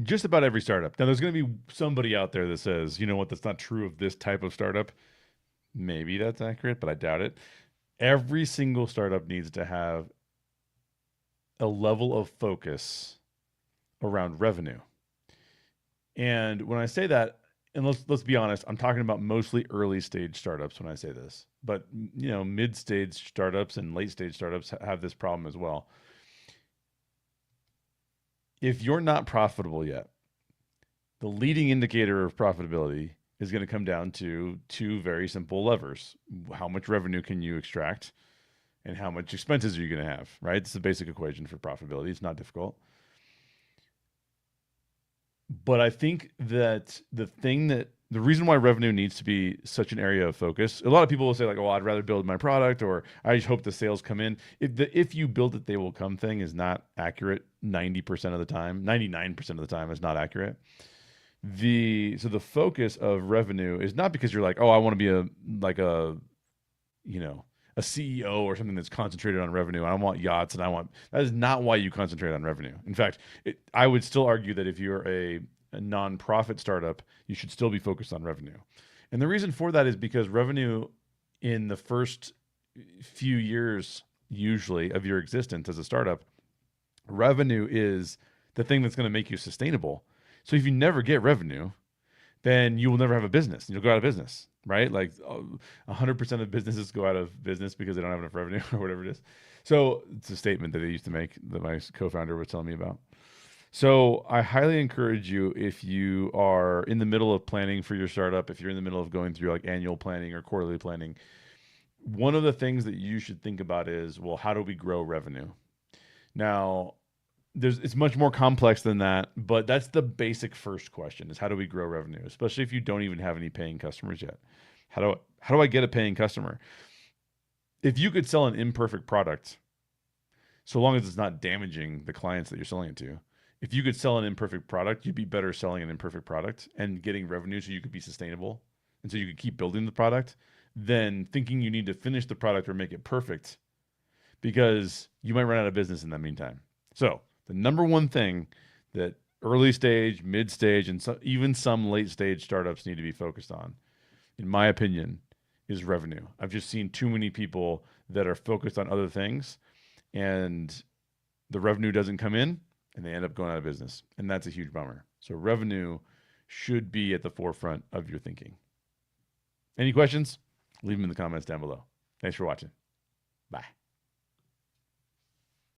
Just about every startup. Now, there's going to be somebody out there that says, you know what, that's not true of this type of startup. Maybe that's accurate, but I doubt it. Every single startup needs to have a level of focus around revenue. And when I say that, and let's be honest, I'm talking about mostly early stage startups when I say this. But mid stage startups and late stage startups have this problem as well. If you're not profitable yet, the leading indicator of profitability is going to come down to two very simple levers. How much revenue can you extract and how much expenses are you going to have, right? It's the basic equation for profitability. It's not difficult. But I think that the reason why revenue needs to be such an area of focus, a lot of people will say like, "Oh, I'd rather build my product," or "I just hope the sales come in." If you build it, they will come thing is not accurate 90% of the time. 99% of the time is not accurate. The focus of revenue is not because you're like, "Oh, I want to be you know, a CEO or something that's concentrated on revenue. I want yachts and that is not why you concentrate on revenue. In fact, I would still argue that if you're a nonprofit startup, you should still be focused on revenue. And the reason for that is because revenue in the first few years, usually, of your existence as a startup, revenue is the thing that's going to make you sustainable. So if you never get revenue, then you will never have a business. You'll go out of business, right? Like 100% of businesses go out of business because they don't have enough revenue or whatever it is. So it's a statement that they used to make that my co-founder was telling me about. So I highly encourage you, if you are in the middle of planning for your startup, if you're in the middle of going through like annual planning or quarterly planning, one of the things that you should think about is, well, how do we grow revenue? Now, it's much more complex than that, but that's the basic first question: is how do we grow revenue, especially if you don't even have any paying customers yet. How do I get a paying customer? If you could sell an imperfect product, so long as it's not damaging the clients that you're selling it to, if you could sell an imperfect product, you'd be better selling an imperfect product and getting revenue so you could be sustainable and so you could keep building the product than thinking you need to finish the product or make it perfect, because you might run out of business in the meantime. So the number one thing that early stage, mid stage, and even some late stage startups need to be focused on, in my opinion, is revenue. I've just seen too many people that are focused on other things and the revenue doesn't come in and they end up going out of business. And that's a huge bummer. So revenue should be at the forefront of your thinking. Any questions? Leave them in the comments down below. Thanks for watching. Bye.